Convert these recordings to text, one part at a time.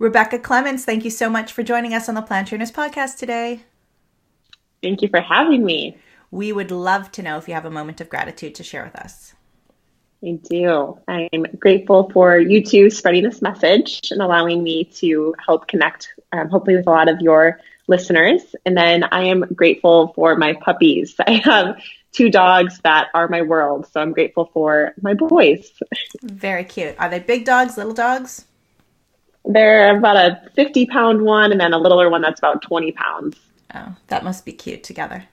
Rebecca Clements, thank you so much for joining us on the Plant Trainers podcast today. Thank you for having me. We would love to know if you have a moment of gratitude to share with us. I do. I'm grateful for you two spreading this message and allowing me to help connect, hopefully with a lot of your listeners. And then I am grateful for my puppies. I have 2 dogs that are my world. So I'm grateful for my boys. Very cute. Are they big dogs, little dogs? They're about a 50-pound one and then a littler one that's about 20 pounds. Oh, that must be cute together.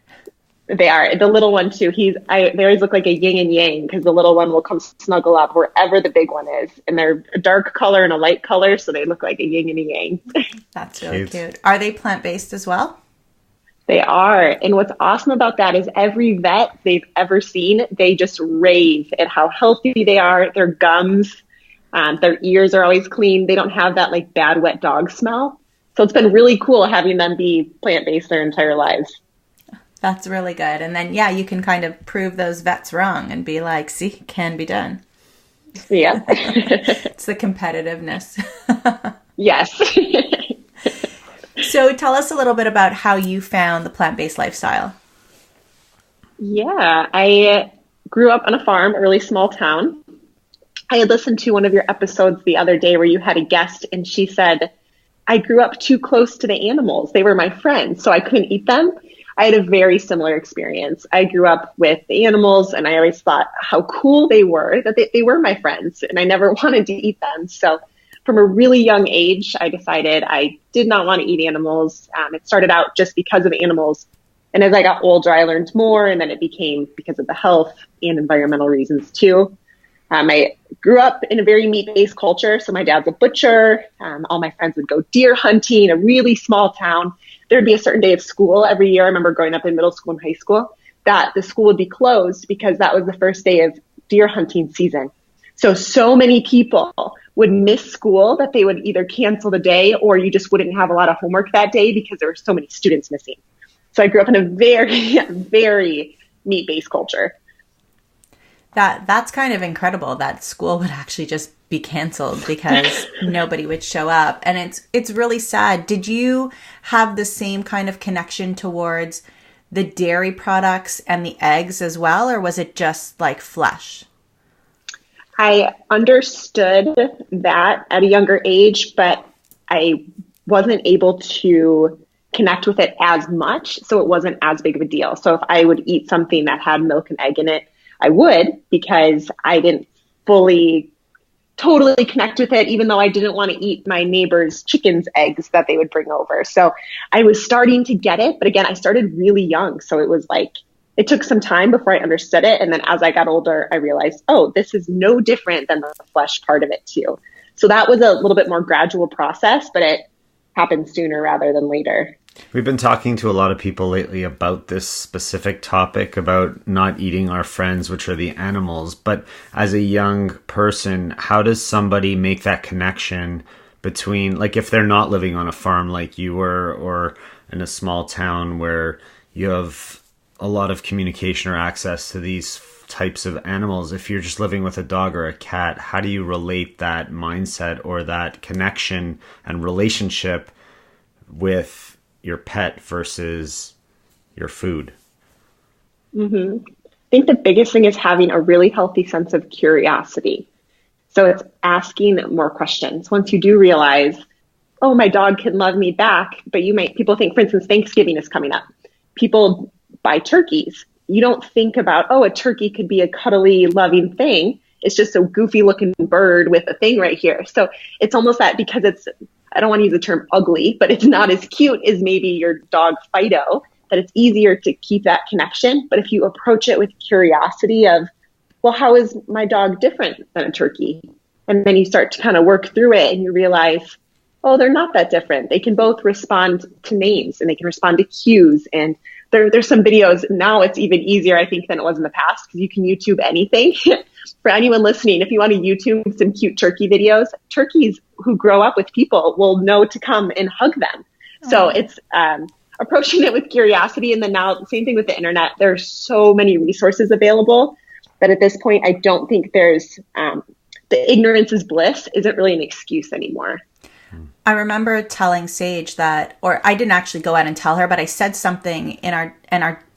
They are. The little one too. They always look like a yin and yang because the little one will come snuggle up wherever the big one is. And they're a dark color and a light color. So they look like a yin and a yang. That's really cute. Are they plant-based as well? They are. And what's awesome about that is every vet they've ever seen, they just rave at how healthy they are. Their gums, their ears are always clean. They don't have that like bad wet dog smell. So it's been really cool having them be plant-based their entire lives. That's really good. And then, yeah, you can kind of prove those vets wrong and be like, see, it can be done. Yeah. It's the competitiveness. Yes. So tell us a little bit about how you found the plant-based lifestyle. Yeah, I grew up on a farm, a really small town. I had listened to one of your episodes the other day where you had a guest and she said, I grew up too close to the animals. They were my friends, so I couldn't eat them. I had a very similar experience. I grew up with the animals and I always thought how cool they were, that they were my friends and I never wanted to eat them. So from a really young age, I decided I did not want to eat animals. It started out just because of animals. And as I got older, I learned more and then it became because of the health and environmental reasons too. I grew up in a very meat-based culture. So my dad's a butcher. All my friends would go deer hunting, a really small town. There'd be a certain day of school every year. I remember growing up in middle school and high school that the school would be closed because that was the first day of deer hunting season. So many people would miss school that they would either cancel the day or you just wouldn't have a lot of homework that day because there were so many students missing. So I grew up in a very, very meat-based culture. That's kind of incredible that school would actually just be canceled because nobody would show up. And it's really sad. Did you have the same kind of connection towards the dairy products and the eggs as well? Or was it just like flesh? I understood that at a younger age, but I wasn't able to connect with it as much. So it wasn't as big of a deal. So if I would eat something that had milk and egg in it, I would, because I didn't fully, totally connect with it, even though I didn't want to eat my neighbor's chicken's eggs that they would bring over. So I was starting to get it. But again, I started really young. So it was like, it took some time before I understood it. And then as I got older, I realized, oh, this is no different than the flesh part of it too. So that was a little bit more gradual process, but it happened sooner rather than later. We've been talking to a lot of people lately about this specific topic about not eating our friends, which are the animals. But as a young person, how does somebody make that connection between, like if they're not living on a farm like you were, or in a small town where you have a lot of communication or access to these types of animals, if you're just living with a dog or a cat, how do you relate that mindset or that connection and relationship with your pet versus your food? Mm-hmm. I think the biggest thing is having a really healthy sense of curiosity. So it's asking more questions. Once you do realize, oh, my dog can love me back, but people think, for instance, Thanksgiving is coming up. People buy turkeys. You don't think about, oh, a turkey could be a cuddly, loving thing. It's just a goofy looking bird with a thing right here. So it's almost that because it's, I don't want to use the term ugly, but it's not as cute as maybe your dog Fido, that it's easier to keep that connection. But if you approach it with curiosity of, well, how is my dog different than a turkey? And then you start to kind of work through it and you realize, oh, they're not that different. They can both respond to names and they can respond to cues. And there's some videos now. It's even easier, I think, than it was in the past because you can YouTube anything. For anyone listening, if you want to YouTube some cute turkey videos, turkeys who grow up with people will know to come and hug them. Oh. So it's approaching it with curiosity. And then now, same thing with the internet. There's so many resources available that at this point, I don't think there's the ignorance is bliss isn't really an excuse anymore. I remember telling Sage that, or I didn't actually go out and tell her, but I said something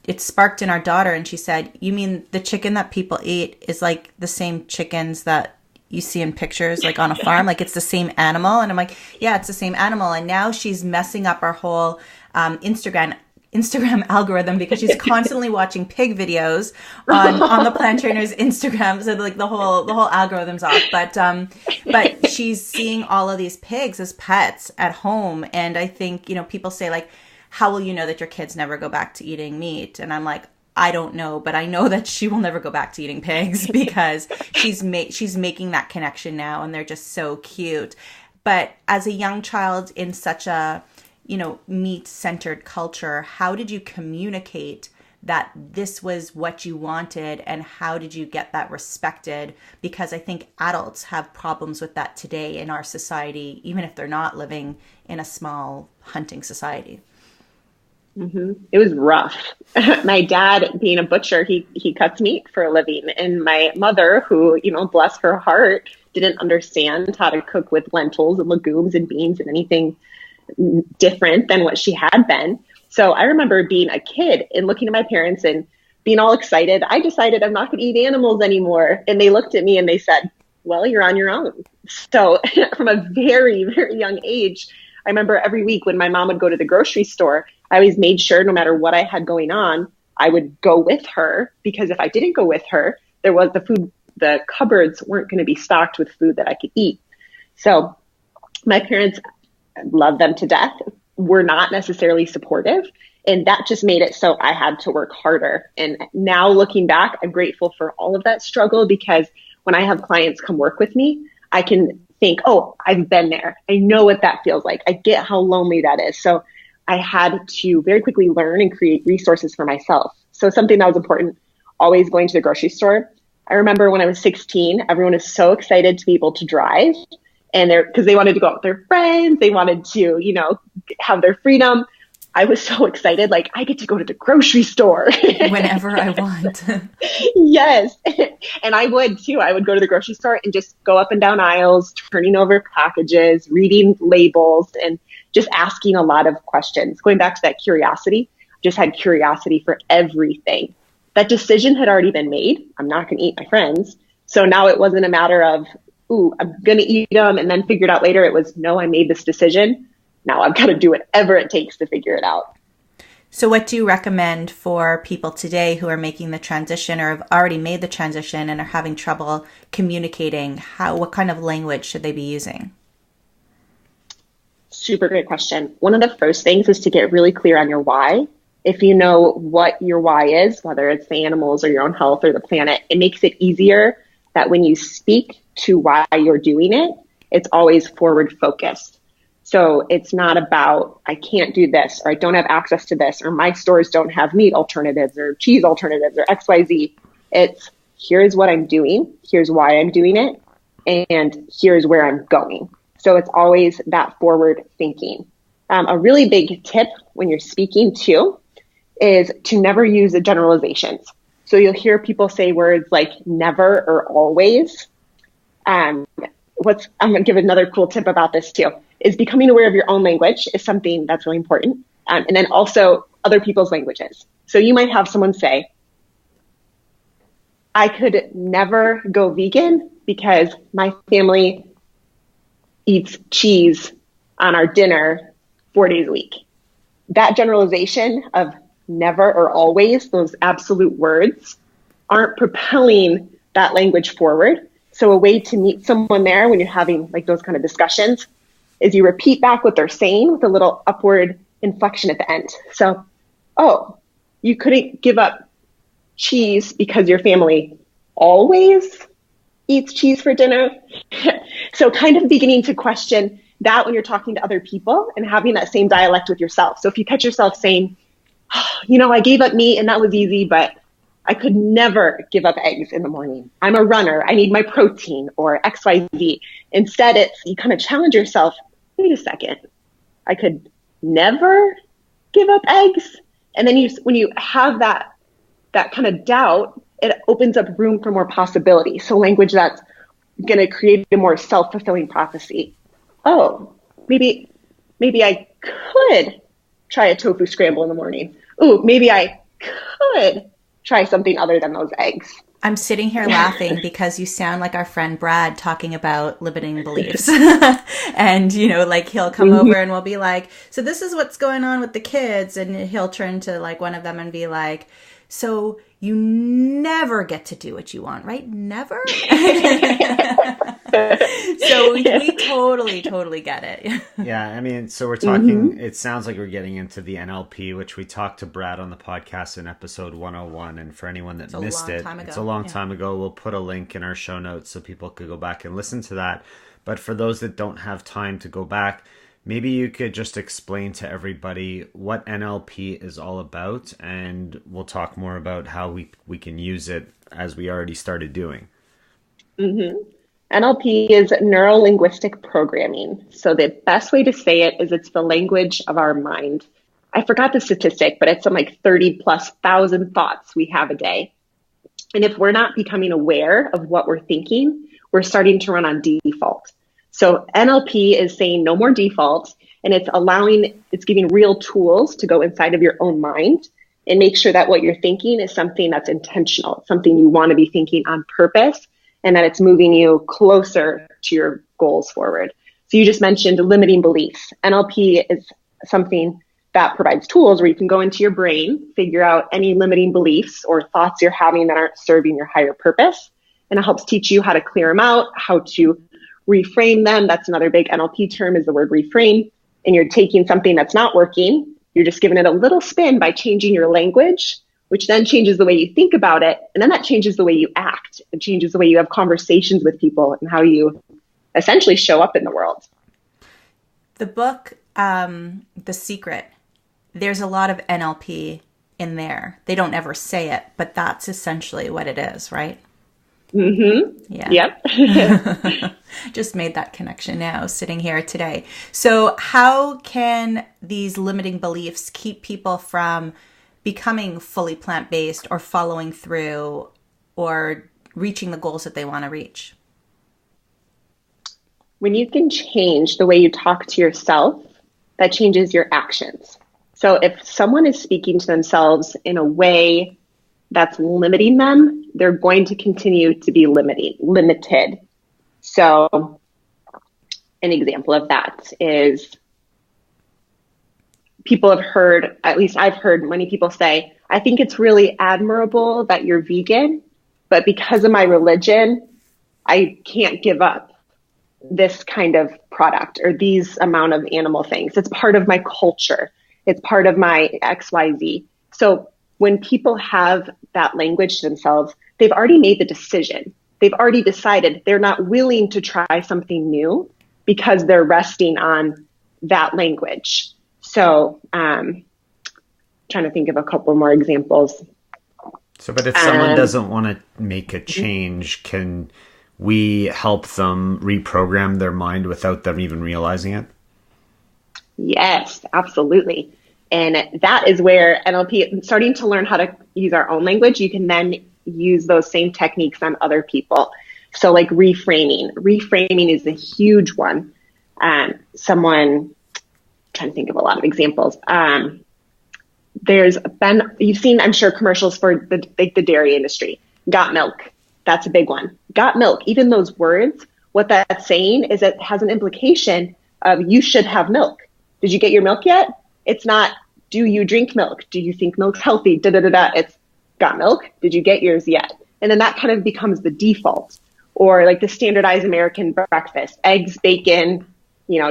it sparked in our daughter, and she said, "You mean the chicken that people eat is like the same chickens that you see in pictures, like on a farm, like it's the same animal?" And I'm like, "Yeah, it's the same animal." And now she's messing up our whole Instagram algorithm because she's constantly watching pig videos on the Plant Trainer's Instagram. So like the whole algorithm's off. But she's seeing all of these pigs as pets at home. And I think, people say like, how will you know that your kids never go back to eating meat? And I'm like, I don't know, but I know that she will never go back to eating pigs because she's making that connection now, and they're just so cute. But as a young child in such a meat-centered culture, how did you communicate that this was what you wanted, and how did you get that respected? Because I think adults have problems with that today in our society, even if they're not living in a small hunting society. Mm-hmm. It was rough. My dad, being a butcher, he cuts meat for a living, and my mother, who, bless her heart, didn't understand how to cook with lentils and legumes and beans and anything different than what she had been. So I remember being a kid and looking at my parents and being all excited. I decided I'm not going to eat animals anymore. And they looked at me and they said, well, you're on your own. So from a very, very young age, I remember every week when my mom would go to the grocery store, I always made sure no matter what I had going on, I would go with her, because if I didn't go with her, there was the cupboards weren't going to be stocked with food that I could eat. So my parents, love them to death, were not necessarily supportive. And that just made it so I had to work harder. And now looking back, I'm grateful for all of that struggle, because when I have clients come work with me, I can think, oh, I've been there. I know what that feels like. I get how lonely that is. So I had to very quickly learn and create resources for myself. So something that was important, always going to the grocery store. I remember when I was 16, everyone was so excited to be able to drive. And because they wanted to go out with their friends, they wanted to, have their freedom. I was so excited, like I get to go to the grocery store whenever I want. Yes. And I would too. I would go to the grocery store and just go up and down aisles, turning over packages, reading labels, and just asking a lot of questions. Going back to that curiosity, just had curiosity for everything. That decision had already been made. I'm not going to eat my friends. So now it wasn't a matter of, ooh, I'm going to eat them and then figure it out later. It was, no, I made this decision. Now I've got to do whatever it takes to figure it out. So what do you recommend for people today who are making the transition or have already made the transition and are having trouble communicating? What kind of language should they be using? Super great question. One of the first things is to get really clear on your why. If you know what your why is, whether it's the animals or your own health or the planet, it makes it easier that when you speak to why you're doing it, it's always forward focused. So it's not about, I can't do this, or I don't have access to this, or my stores don't have meat alternatives or cheese alternatives or XYZ. It's, here's what I'm doing, here's why I'm doing it, and here's where I'm going. So it's always that forward thinking. A really big tip when you're speaking too is to never use the generalizations. So you'll hear people say words like never or always. I'm going to give another cool tip about this too, is becoming aware of your own language is something that's really important. And then also other people's languages. So you might have someone say, I could never go vegan because my family eats cheese on our dinner 4 days a week. That generalization of never or always, those absolute words, aren't propelling that language forward. So a way to meet someone there when you're having like those kind of discussions is you repeat back what they're saying with a little upward inflection at the end. So, oh, you couldn't give up cheese because your family always eats cheese for dinner. So kind of beginning to question that when you're talking to other people and having that same dialect with yourself. So if you catch yourself saying, oh, I gave up meat and that was easy, but I could never give up eggs in the morning. I'm a runner. I need my protein or XYZ. Instead, it's you kind of challenge yourself. Wait a second. I could never give up eggs. And then when you have that kind of doubt, it opens up room for more possibility. So language that's going to create a more self-fulfilling prophecy. Oh, maybe I could try a tofu scramble in the morning. Ooh, maybe I could try something other than those eggs. I'm sitting here laughing because you sound like our friend Brad talking about limiting beliefs. And, you know, like he'll come over and we'll be like, so this is what's going on with the kids. And he'll turn to like one of them and be like, so you never get to do what you want, right? Never? So we totally get it. Yeah, I mean, so we're talking, it sounds like we're getting into the NLP, which we talked to Brad on the podcast in episode 101. And for anyone that missed it, it's a long time ago. We'll put a link in our show notes so people could go back and listen to that. But for those that don't have time to go back, maybe you could just explain to everybody what NLP is all about, and we'll talk more about how we can use it as we already started doing. NLP is neuro-linguistic programming. So the best way to say it is it's the language of our mind. I forgot the statistic, but it's some like 30,000+ thoughts we have a day. And if we're not becoming aware of what we're thinking, we're starting to run on default. So NLP is saying no more default, and it's giving real tools to go inside of your own mind and make sure that what you're thinking is something that's intentional, something you want to be thinking on purpose, and that it's moving you closer to your goals forward. So you just mentioned limiting beliefs. NLP is something that provides tools where you can go into your brain, figure out any limiting beliefs or thoughts you're having that aren't serving your higher purpose. And it helps teach you how to clear them out, how to reframe them. That's another big NLP term, is the word reframe. And you're taking something that's not working, you're just giving it a little spin by changing your language, which then changes the way you think about it. And then that changes the way you act. It changes the way you have conversations with people and how you essentially show up in the world. The book, The Secret, there's a lot of NLP in there. They don't ever say it, but that's essentially what it is, right? Yeah. Yep. Just made that connection now, sitting here today. So how can these limiting beliefs keep people from becoming fully plant-based or following through or reaching the goals that they want to reach? When you can change the way you talk to yourself, that changes your actions. So if someone is speaking to themselves in a way that's limiting them, they're going to continue to be limited. So an example of that is people have heard, at least I've heard many people say, I think it's really admirable that you're vegan, but because of my religion, I can't give up this kind of product or these amount of animal things. It's part of my culture. It's part of my XYZ. So when people have that language to themselves, they've already made the decision. They've already decided they're not willing to try something new because they're resting on that language. So trying to think of a couple more examples. So, but if someone doesn't want to make a change, can we help them reprogram their mind without them even realizing it? Yes, absolutely. And that is where NLP, starting to learn how to use our own language, you can then use those same techniques on other people. So like reframing. Reframing is a huge one. Someone, trying to think of a lot of examples. There's been, you've seen, I'm sure, commercials for the dairy industry. Got milk. That's a big one. Got milk. Even those words, what that's saying is it has an implication of you should have milk. Did you get your milk yet? It's not, do you drink milk? Do you think milk's healthy? It's got milk. Did you get yours yet? And then that kind of becomes the default, or like the standardized American breakfast, eggs, bacon,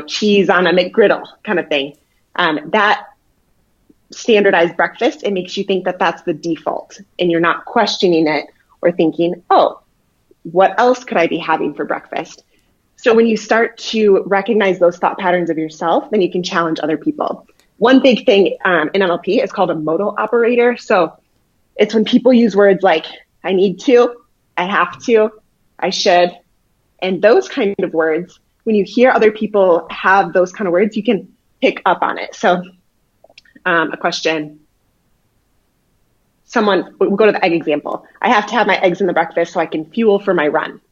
cheese on a McGriddle kind of thing. That standardized breakfast, it makes you think that that's the default, and you're not questioning it or thinking, oh, what else could I be having for breakfast? So when you start to recognize those thought patterns of yourself, then you can challenge other people. One big thing in NLP is called a modal operator. So it's when people use words like, I need to, I have to, I should. And those kind of words, when you hear other people have those kind of words, you can pick up on it. So a question, we'll go to the egg example. I have to have my eggs in the breakfast so I can fuel for my run.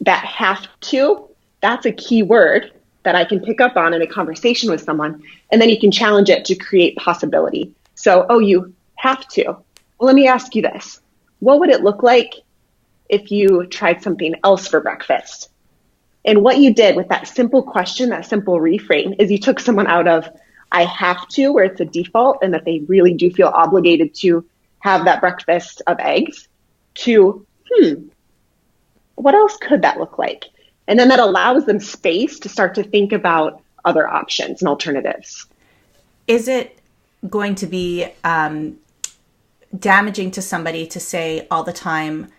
That have to, that's a key word that I can pick up on in a conversation with someone, and then you can challenge it to create possibility. So, oh, you have to. Well, let me ask you this. What would it look like if you tried something else for breakfast? And what you did with that simple question, that simple reframe, is you took someone out of I have to, where it's a default and that they really do feel obligated to have that breakfast of eggs, to, what else could that look like? And then that allows them space to start to think about other options and alternatives. Is it going to be damaging to somebody to say all the time,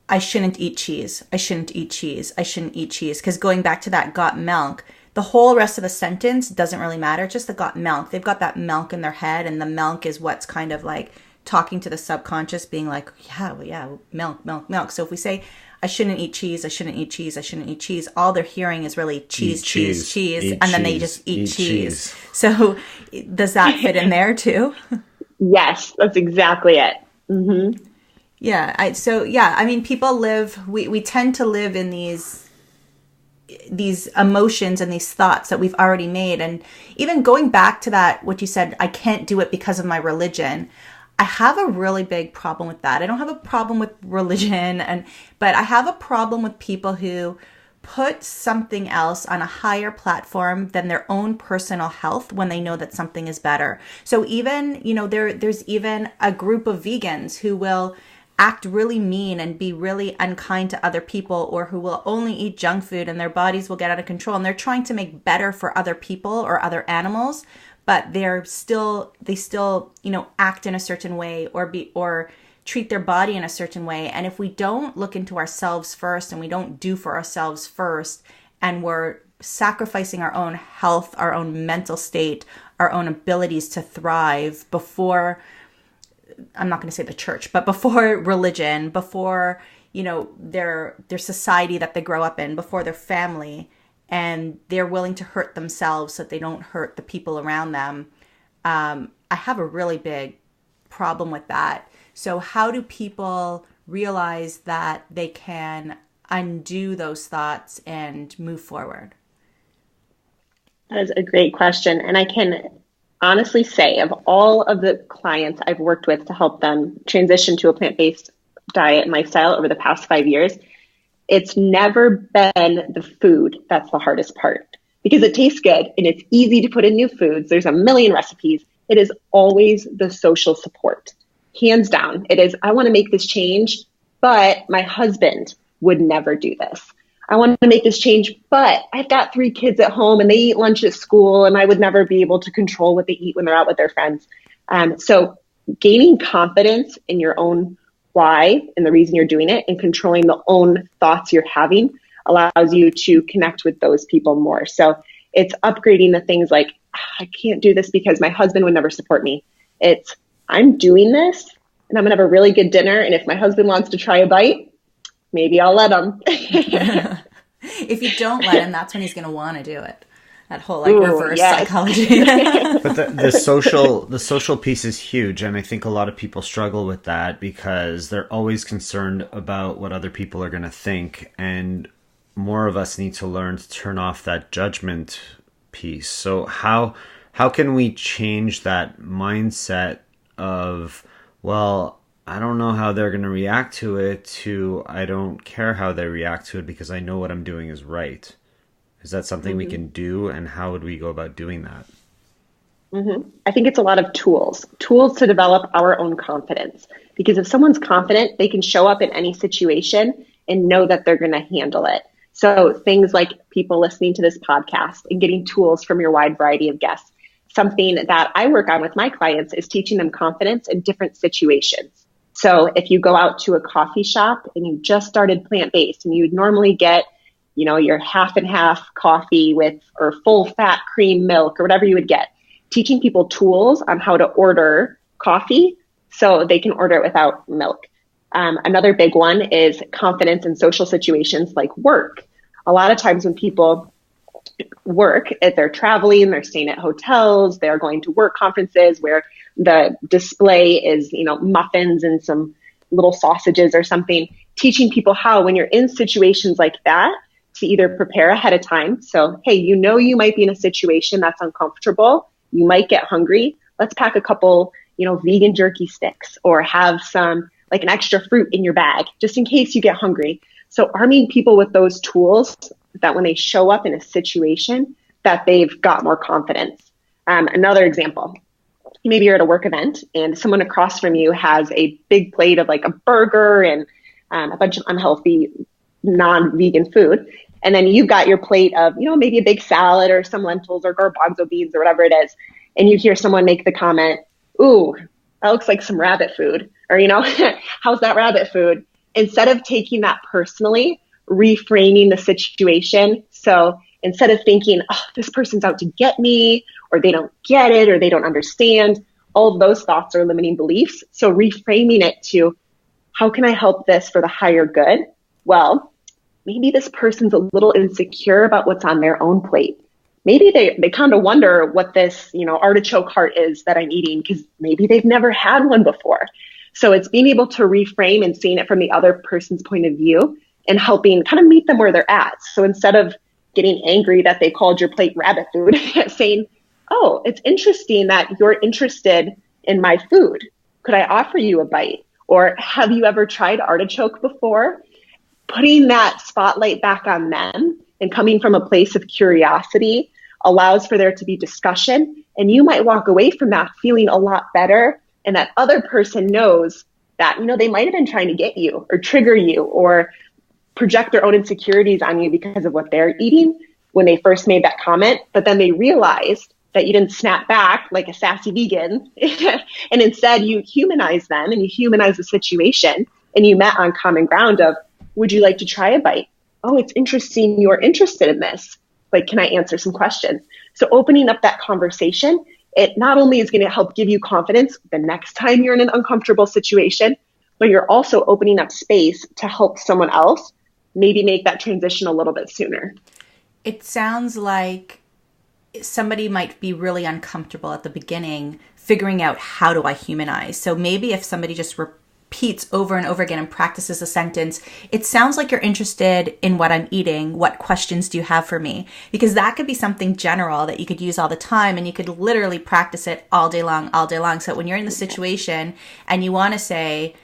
I shouldn't eat cheese, I shouldn't eat cheese, I shouldn't eat cheese? Because going back to that got milk, the whole rest of the sentence doesn't really matter, just the got milk. They've got that milk in their head, and the milk is what's kind of like talking to the subconscious, being like, yeah, milk, milk, milk. So if we say, I shouldn't eat cheese, I shouldn't eat cheese, I shouldn't eat cheese, all they're hearing is really cheese, and then they just eat cheese. So does that fit in there too? Yes, that's exactly it. Mm-hmm. Yeah. I mean, people live, we tend to live in these emotions and these thoughts that we've already made. And even going back to that, what you said, I can't do it because of my religion. I have a really big problem with that. I don't have a problem with religion, but I have a problem with people who put something else on a higher platform than their own personal health when they know that something is better. So even, there's even a group of vegans who will act really mean and be really unkind to other people, or who will only eat junk food and their bodies will get out of control. And they're trying to make better for other people or other animals, but they still, act in a certain way or treat their body in a certain way. And if we don't look into ourselves first, and we don't do for ourselves first, and we're sacrificing our own health, our own mental state, our own abilities to thrive before, I'm not going to say the church, but before religion, before, their society that they grow up in, before their family, and they're willing to hurt themselves so that they don't hurt the people around them. I have a really big problem with that. So how do people realize that they can undo those thoughts and move forward? That is a great question. And I can honestly say, of all of the clients I've worked with to help them transition to a plant-based diet and lifestyle over the past 5 years, it's never been the food that's the hardest part, because it tastes good and it's easy to put in new foods. There's a million recipes. It is always the social support. Hands down, it is, I want to make this change, but my husband would never do this. I want to make this change, but I've got 3 kids at home and they eat lunch at school, and I would never be able to control what they eat when they're out with their friends. So gaining confidence in your own why and the reason you're doing it, and controlling the own thoughts you're having, allows you to connect with those people more. So it's upgrading the things like, I can't do this because my husband would never support me. It's, I'm doing this and I'm going to have a really good dinner. And if my husband wants to try a bite, maybe I'll let him. If you don't let him, that's when he's going to want to do it. That whole reverse psychology. But the social piece is huge, and I think a lot of people struggle with that because they're always concerned about what other people are going to think, and more of us need to learn to turn off that judgment piece. So how can we change that mindset of, well, I don't know how they're going to react to it, to I don't care how they react to it because I know what I'm doing is right? Is that something we can do, and how would we go about doing that? I think it's a lot of tools to develop our own confidence, because if someone's confident, they can show up in any situation and know that they're going to handle it. So things like people listening to this podcast and getting tools from your wide variety of guests. Something that I work on with my clients is teaching them confidence in different situations. So if you go out to a coffee shop and you just started plant-based, and you'd normally get, your half and half coffee or full fat cream milk or whatever you would get, teaching people tools on how to order coffee so they can order it without milk. Another big one is confidence in social situations like work. A lot of times when people work, if they're traveling, they're staying at hotels, they're going to work conferences where the display is, muffins and some little sausages or something, teaching people how, when you're in situations like that, to either prepare ahead of time. So, hey, you know, you might be in a situation that's uncomfortable. You might get hungry. Let's pack a couple, vegan jerky sticks, or have some, like, an extra fruit in your bag, just in case you get hungry. So arming people with those tools, that when they show up in a situation, that they've got more confidence. Another example, maybe you're at a work event and someone across from you has a big plate of, like, a burger and a bunch of unhealthy non-vegan food. And then you've got your plate of, maybe a big salad or some lentils or garbanzo beans or whatever it is. And you hear someone make the comment, "Ooh, that looks like some rabbit food," or, "How's that rabbit food?" Instead of taking that personally, reframing the situation. So instead of thinking, "Oh, this person's out to get me," or "they don't get it," or "they don't understand," all of those thoughts are limiting beliefs. So reframing it to, how can I help this for the higher good? Well, maybe this person's a little insecure about what's on their own plate. Maybe they kind of wonder what this, artichoke heart is that I'm eating, because maybe they've never had one before. So it's being able to reframe and seeing it from the other person's point of view and helping kind of meet them where they're at. So instead of getting angry that they called your plate rabbit food, saying, "Oh, it's interesting that you're interested in my food. Could I offer you a bite?" Or, "Have you ever tried artichoke before?" Putting that spotlight back on them and coming from a place of curiosity allows for there to be discussion. And you might walk away from that feeling a lot better. And that other person knows that, they might have been trying to get you or trigger you or project their own insecurities on you because of what they're eating when they first made that comment. But then they realized that you didn't snap back like a sassy vegan. And instead you humanize them and you humanize the situation, and you met on common ground of, "Would you like to try a bite? Oh, it's interesting you're interested in this. Like, can I answer some questions?" So opening up that conversation, it not only is going to help give you confidence the next time you're in an uncomfortable situation, but you're also opening up space to help someone else maybe make that transition a little bit sooner. It sounds like somebody might be really uncomfortable at the beginning figuring out, how do I humanize? So maybe if somebody just repeats over and over again and practices a sentence, "It sounds like you're interested in what I'm eating. What questions do you have for me?" Because that could be something general that you could use all the time, and you could literally practice it all day long. So when you're in the situation and you want to say,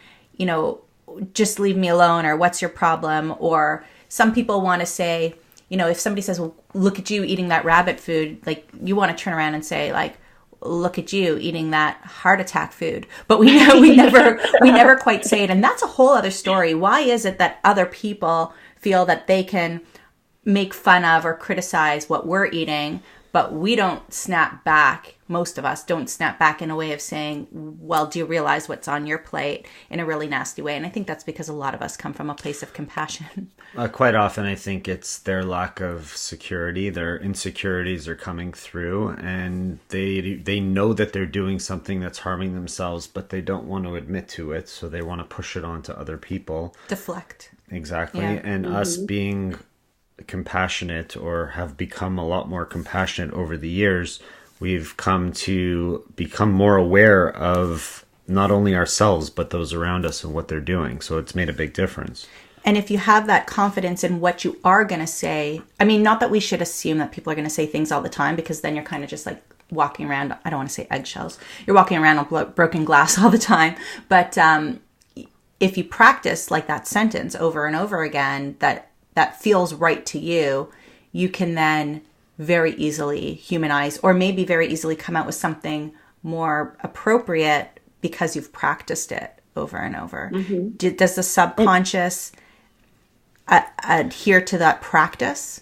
"Just leave me alone," or "What's your problem?" Or some people want to say, if somebody says, "Well, look at you eating that rabbit food," like, you want to turn around and say, like, "Look at you eating that heart attack food." But we never quite say it. And that's a whole other story. Why is it that other people feel that they can make fun of or criticize what we're eating, but we don't snap back? Most of us don't snap back in a way of saying, "Well, do you realize what's on your plate?" in a really nasty way. And I think that's because a lot of us come from a place of compassion. Quite often, I think it's their lack of security. Their insecurities are coming through, and they know that they're doing something that's harming themselves, but they don't want to admit to it, so they want to push it on to other people. Deflect. Exactly. Yeah. And us being compassionate, or have become a lot more compassionate over the years, we've come to become more aware of not only ourselves, but those around us and what they're doing. So it's made a big difference. And if you have that confidence in what you are going to say, I mean, not that we should assume that people are going to say things all the time, because then you're kind of just like walking around, I don't want to say eggshells, you're walking around on broken glass all the time. But if you practice like that sentence over and over again, that feels right to you, you can then very easily humanize, or maybe very easily come out with something more appropriate because you've practiced it over and over. Mm-hmm. Does the subconscious adhere to that practice?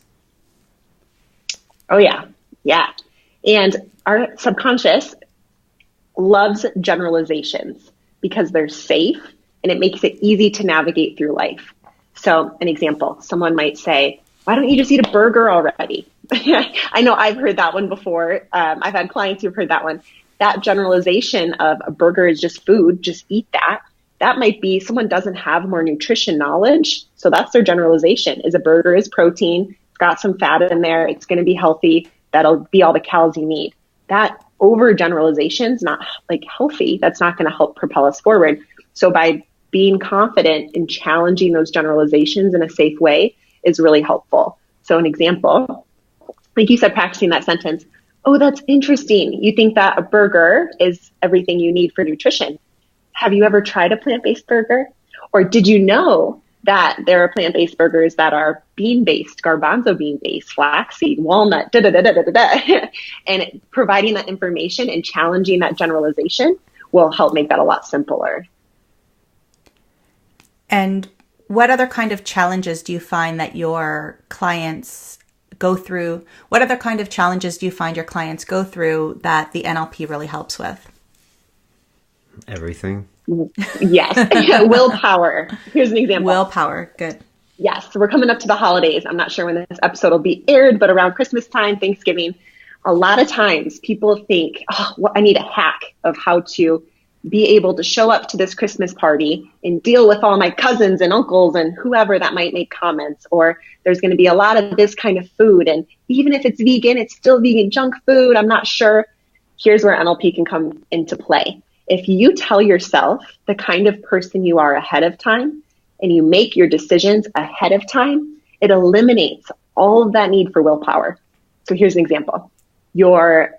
Oh, yeah. Yeah. And our subconscious loves generalizations because they're safe and it makes it easy to navigate through life. So an example, someone might say, "Why don't you just eat a burger already?" I know I've heard that one before. I've had clients who've heard that one. That generalization of a burger is just food, just eat that. That might be someone doesn't have more nutrition knowledge. So that's their generalization, is a burger is protein. It's got some fat in there. It's going to be healthy. That'll be all the calories you need. That overgeneralization is not like healthy. That's not going to help propel us forward. So by being confident in challenging those generalizations in a safe way is really helpful. So an example, like you said, practicing that sentence, oh, that's interesting. You think that a burger is everything you need for nutrition. Have you ever tried a plant-based burger? Or did you know that there are plant-based burgers that are bean-based, garbanzo bean-based, flaxseed, walnut, And providing that information and challenging that generalization will help make that a lot simpler. And what other kind of challenges do you find that your clients go through? What other kind of challenges do you find your clients go through that the NLP really helps with? Everything. Yes. Willpower. Here's an example. Willpower. Good. Yes. So we're coming up to the holidays. I'm not sure when this episode will be aired, but around Christmas time, Thanksgiving, a lot of times people think, oh, well, I need a hack of how to be able to show up to this Christmas party and deal with all my cousins and uncles and whoever that might make comments, or there's going to be a lot of this kind of food. And even if it's vegan, it's still vegan junk food. I'm not sure. Here's where NLP can come into play. If you tell yourself the kind of person you are ahead of time and you make your decisions ahead of time, it eliminates all of that need for willpower. So here's an example. Your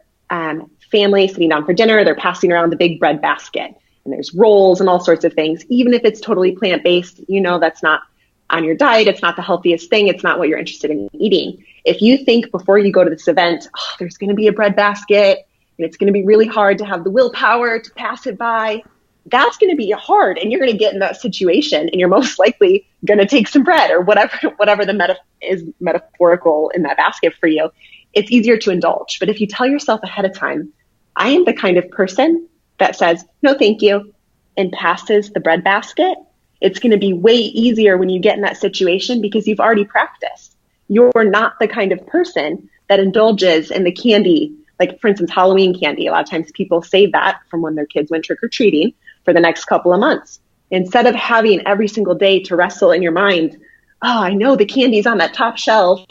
family sitting down for dinner, they're passing around the big bread basket and there's rolls and all sorts of things. Even if it's totally plant-based, you know that's not on your diet. It's not the healthiest thing. It's not what you're interested in eating. If you think before you go to this event, oh, there's going to be a bread basket, and it's going to be really hard to have the willpower to pass it by, that's going to be hard. And you're going to get in that situation and you're most likely going to take some bread or whatever the is metaphorical in that basket for you. It's easier to indulge. But if you tell yourself ahead of time, I am the kind of person that says, no, thank you, and passes the bread basket, it's going to be way easier when you get in that situation because you've already practiced. You're not the kind of person that indulges in the candy. Like, for instance, Halloween candy. A lot of times people save that from when their kids went trick-or-treating for the next couple of months. Instead of having every single day to wrestle in your mind, oh, I know the candy's on that top shelf.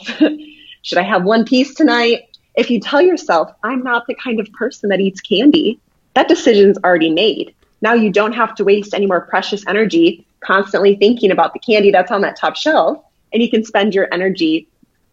Should I have one piece tonight? If you tell yourself, I'm not the kind of person that eats candy, that decision's already made. Now you don't have to waste any more precious energy constantly thinking about the candy that's on that top shelf, and you can spend your energy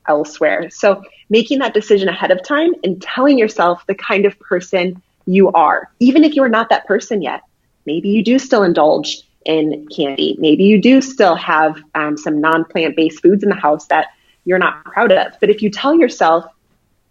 elsewhere. So making that decision ahead of time and telling yourself the kind of person you are, even if you're not that person yet. Maybe you do still indulge in candy. Maybe you do still have some non-plant-based foods in the house that you're not proud of. But if you tell yourself,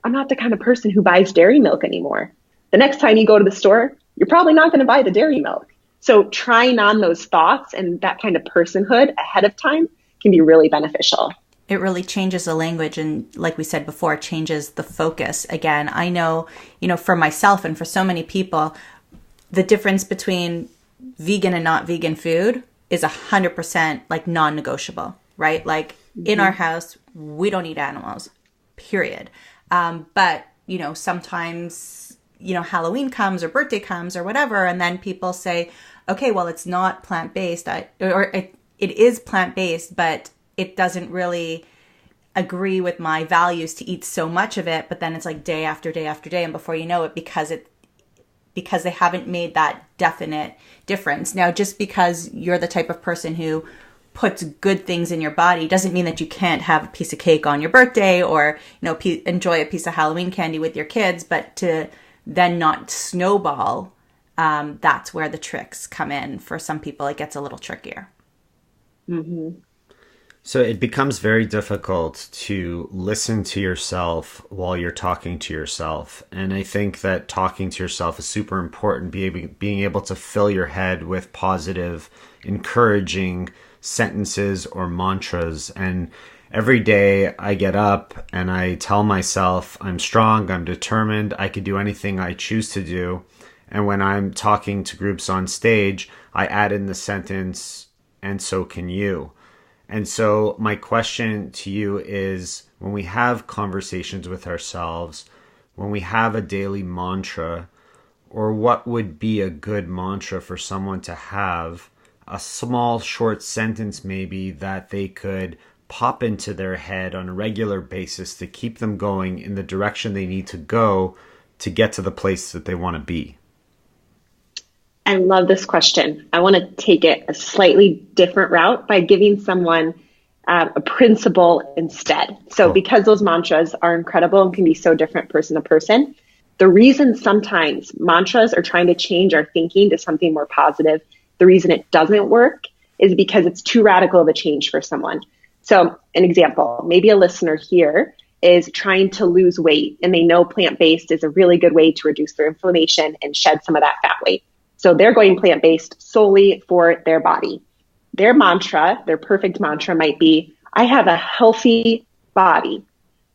I'm not the kind of person who buys dairy milk anymore, the next time you go to the store, you're probably not going to buy the dairy milk. So trying on those thoughts and that kind of personhood ahead of time can be really beneficial. It really changes the language, and like we said before, it changes the focus. Again, I know, for myself and for so many people, the difference between vegan and not vegan food is 100% like non-negotiable, right? Like in our house, we don't eat animals, period. But, sometimes, Halloween comes or birthday comes or whatever, and then people say, okay, well, it's not plant-based, or it is plant-based, but it doesn't really agree with my values to eat so much of it. But then it's like day after day after day. And before you know it, because they haven't made that definite difference. Now, just because you're the type of person who puts good things in your body doesn't mean that you can't have a piece of cake on your birthday or, enjoy a piece of Halloween candy with your kids, but to then not snowball, that's where the tricks come in. For some people, it gets a little trickier. Mm-hmm. So it becomes very difficult to listen to yourself while you're talking to yourself. And I think that talking to yourself is super important, being able to fill your head with positive, encouraging sentences or mantras. And every day I get up and I tell myself I'm strong, I'm determined, I could do anything I choose to do. And when I'm talking to groups on stage, I add in the sentence, and so can you. And so my question to you is, when we have conversations with ourselves, when we have a daily mantra, or what would be a good mantra for someone to have, a small short sentence maybe that they could pop into their head on a regular basis to keep them going in the direction they need to go to get to the place that they want to be? I love this question. I want to take it a slightly different route by giving someone a principle instead. So because those mantras are incredible and can be so different person to person, the reason sometimes mantras are trying to change our thinking to something more positive, the reason it doesn't work is because it's too radical of a change for someone. So an example, maybe a listener here is trying to lose weight and they know plant-based is a really good way to reduce their inflammation and shed some of that fat weight. So they're going plant-based solely for their body. Their mantra, their perfect mantra might be, I have a healthy body.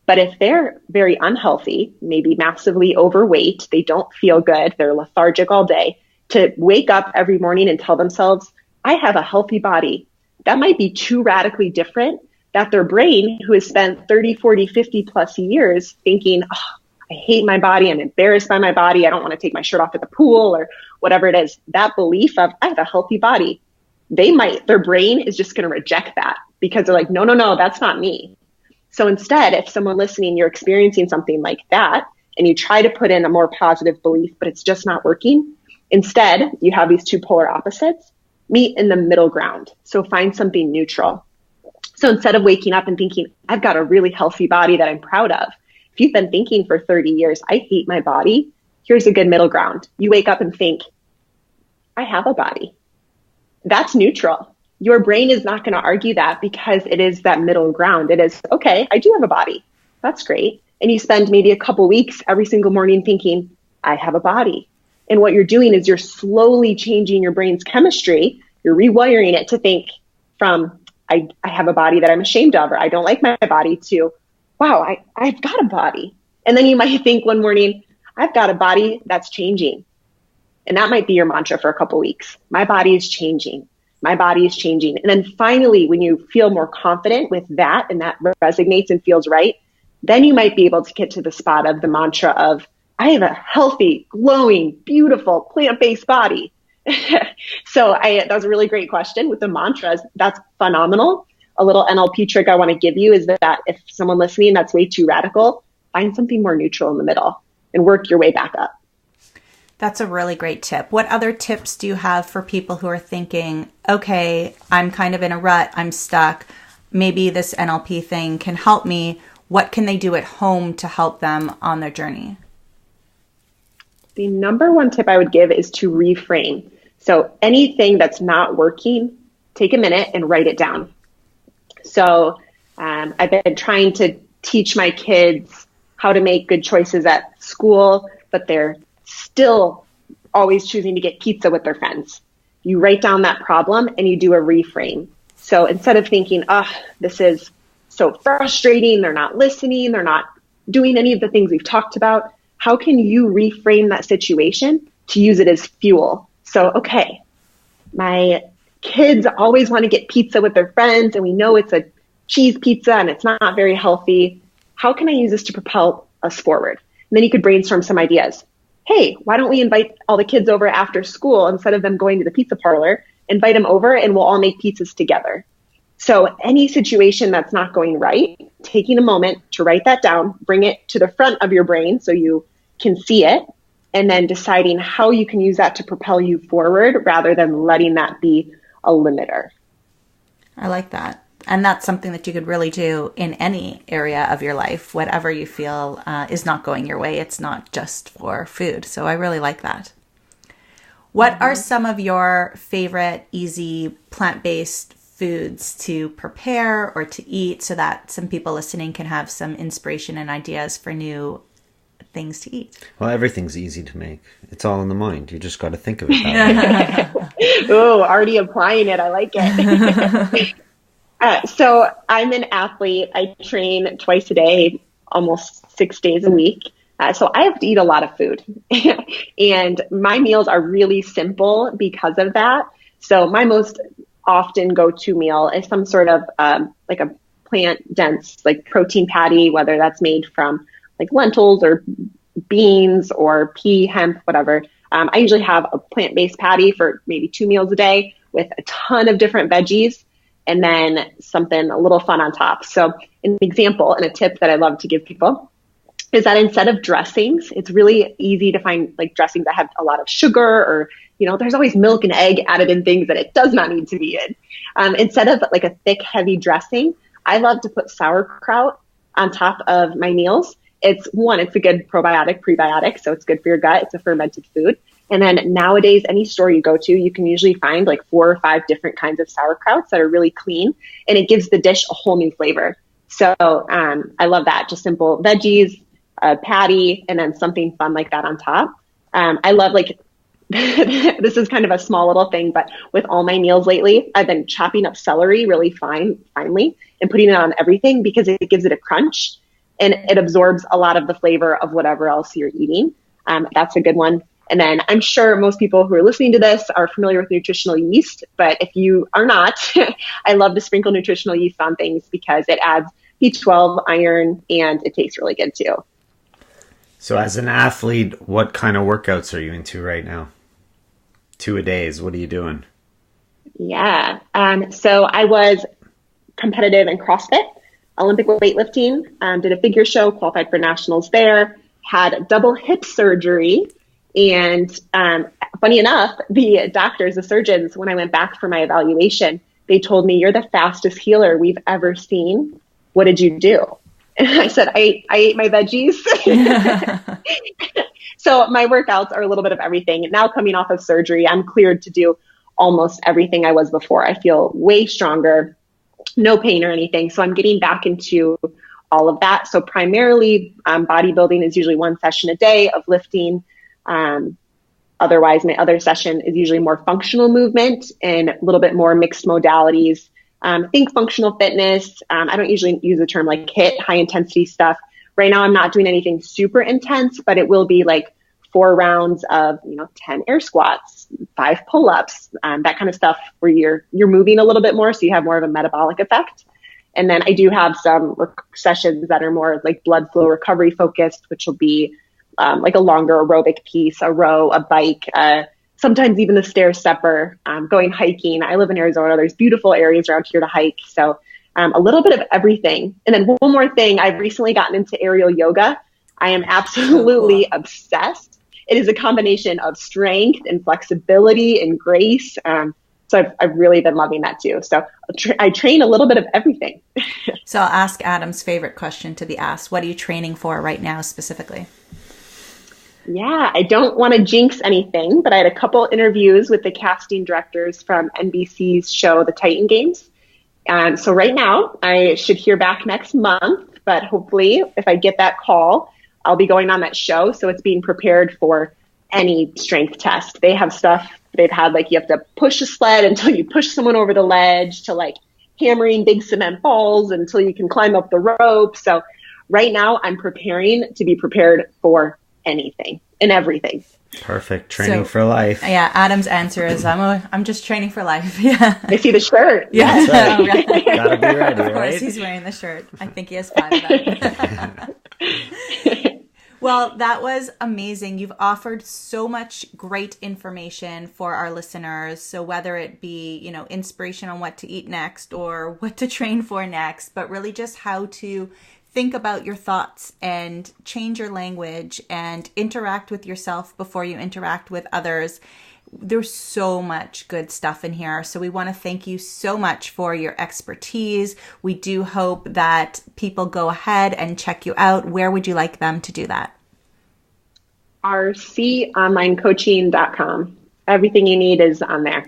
But if they're very unhealthy, maybe massively overweight, they don't feel good, they're lethargic all day, to wake up every morning and tell themselves, I have a healthy body, that might be too radically different that their brain, who has spent 30, 40, 50 plus years thinking, I hate my body, I'm embarrassed by my body, I don't want to take my shirt off at the pool or whatever it is, that belief of I have a healthy body, their brain is just going to reject that because they're like, no, that's not me. So instead, if someone listening, you're experiencing something like that, and you try to put in a more positive belief, but it's just not working, instead, you have these two polar opposites, meet in the middle ground. So find something neutral. So instead of waking up and thinking, I've got a really healthy body that I'm proud of, if you've been thinking for 30 years, I hate my body, here's a good middle ground. You wake up and think, I have a body. That's neutral. Your brain is not going to argue that because it is that middle ground. It is, okay, I do have a body. That's great. And you spend maybe a couple weeks every single morning thinking, I have a body. And what you're doing is you're slowly changing your brain's chemistry. You're rewiring it to think from, I have a body that I'm ashamed of, or I don't like my body, to, wow, I've got a body. And then you might think one morning, I've got a body that's changing. And that might be your mantra for a couple weeks. My body is changing. My body is changing. And then finally, when you feel more confident with that and that resonates and feels right, then you might be able to get to the spot of the mantra of, I have a healthy, glowing, beautiful, plant-based body. So that was a really great question with the mantras. That's phenomenal. A little NLP trick I want to give you is that if someone listening, that's way too radical, find something more neutral in the middle and work your way back up. That's a really great tip. What other tips do you have for people who are thinking, okay, I'm kind of in a rut, I'm stuck, maybe this NLP thing can help me? What can they do at home to help them on their journey? The number one tip I would give is to reframe. So anything that's not working, take a minute and write it down. So I've been trying to teach my kids how to make good choices at school, but they're still always choosing to get pizza with their friends. You write down that problem and you do a reframe. So instead of thinking, this is so frustrating, they're not listening, they're not doing any of the things we've talked about, how can you reframe that situation to use it as fuel? So, okay, my kids always want to get pizza with their friends and we know it's a cheese pizza and it's not very healthy. How can I use this to propel us forward? And then you could brainstorm some ideas. Hey, why don't we invite all the kids over after school instead of them going to the pizza parlor, invite them over and we'll all make pizzas together. So any situation that's not going right, taking a moment to write that down, bring it to the front of your brain so you can see it, and then deciding how you can use that to propel you forward rather than letting that be a limiter. I like that. And that's something that you could really do in any area of your life, whatever you feel is not going your way. It's not just for food. So I really like that. What are some of your favorite easy plant-based foods to prepare or to eat so that some people listening can have some inspiration and ideas for new things to eat? Well, everything's easy to make. It's all in the mind. You just got to think of it that way. Oh, already applying it. I like it. So I'm an athlete. I train twice a day, almost 6 days a week. So I have to eat a lot of food. And my meals are really simple because of that. So my most often go-to meal is some sort of like a plant-dense, like protein patty, whether that's made from like lentils or beans or pea, hemp, whatever. I usually have a plant-based patty for maybe 2 meals a day with a ton of different veggies and then something a little fun on top. So an example and a tip that I love to give people is that instead of dressings, it's really easy to find like dressings that have a lot of sugar, or, there's always milk and egg added in things that it does not need to be in. Instead of like a thick, heavy dressing, I love to put sauerkraut on top of my meals. It's a good probiotic, prebiotic, so it's good for your gut. It's a fermented food. And then nowadays, any store you go to, you can usually find like 4 or 5 different kinds of sauerkrauts that are really clean, and it gives the dish a whole new flavor. So I love that. Just simple veggies, a patty, and then something fun like that on top. I love this is kind of a small little thing, but with all my meals lately, I've been chopping up celery really finely and putting it on everything because it gives it a crunch and it absorbs a lot of the flavor of whatever else you're eating. That's a good one. And then I'm sure most people who are listening to this are familiar with nutritional yeast, but if you are not, I love to sprinkle nutritional yeast on things because it adds B12, iron, and it tastes really good too. So as an athlete, what kind of workouts are you into right now? 2-a-days, what are you doing? Yeah. So I was competitive in CrossFit, Olympic weightlifting, did a figure show, qualified for nationals there, had double hip surgery. And funny enough, the doctors, the surgeons, when I went back for my evaluation, they told me, "You're the fastest healer we've ever seen. What did you do?" And I said, I ate my veggies. So my workouts are a little bit of everything. Now coming off of surgery, I'm cleared to do almost everything I was before. I feel way stronger, no pain or anything. So I'm getting back into all of that. So primarily bodybuilding is usually 1 session a day of lifting. Otherwise, my other session is usually more functional movement and a little bit more mixed modalities. Think functional fitness. I don't usually use the term like HIIT, high intensity stuff. Right now, I'm not doing anything super intense, but it will be like 4 rounds of, 10 air squats, 5 pull-ups, that kind of stuff where you're moving a little bit more. So you have more of a metabolic effect. And then I do have some sessions that are more like blood flow recovery focused, which will be like a longer aerobic piece, a row, a bike, sometimes even the stair stepper, going hiking. I live in Arizona. There's beautiful areas around here to hike. So a little bit of everything. And then one more thing, I've recently gotten into aerial yoga. I am absolutely obsessed. It is a combination of strength and flexibility and grace. So I've really been loving that too. So I train a little bit of everything. So I'll ask Adam's favorite question to be asked. What are you training for right now specifically? Yeah, I don't want to jinx anything, but I had a couple interviews with the casting directors from NBC's show, The Titan Games. So right now, I should hear back next month, but hopefully if I get that call, I'll be going on that show. So it's being prepared for any strength test. They have stuff they've had, like you have to push a sled until you push someone over the ledge, to like hammering big cement balls until you can climb up the rope. So right now I'm preparing to be prepared for anything and everything. Perfect. Training for life. Yeah, Adam's answer is I'm just training for life. Yeah. I see the shirt. Yeah. That's right. Gotta be ready, Of course, right? he's wearing the shirt. I think he has 5 of them. Well, that was amazing. You've offered so much great information for our listeners. So whether it be, inspiration on what to eat next or what to train for next, but really just how to think about your thoughts and change your language and interact with yourself before you interact with others. There's so much good stuff in here. So we want to thank you so much for your expertise. We do hope that people go ahead and check you out. Where would you like them to do that? rconlinecoaching.com. Everything you need is on there.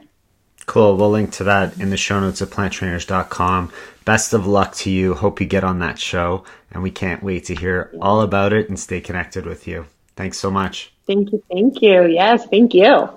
Cool. We'll link to that in the show notes at planttrainers.com. Best of luck to you. Hope you get on that show. And we can't wait to hear all about it and stay connected with you. Thanks so much. Thank you. Yes, thank you.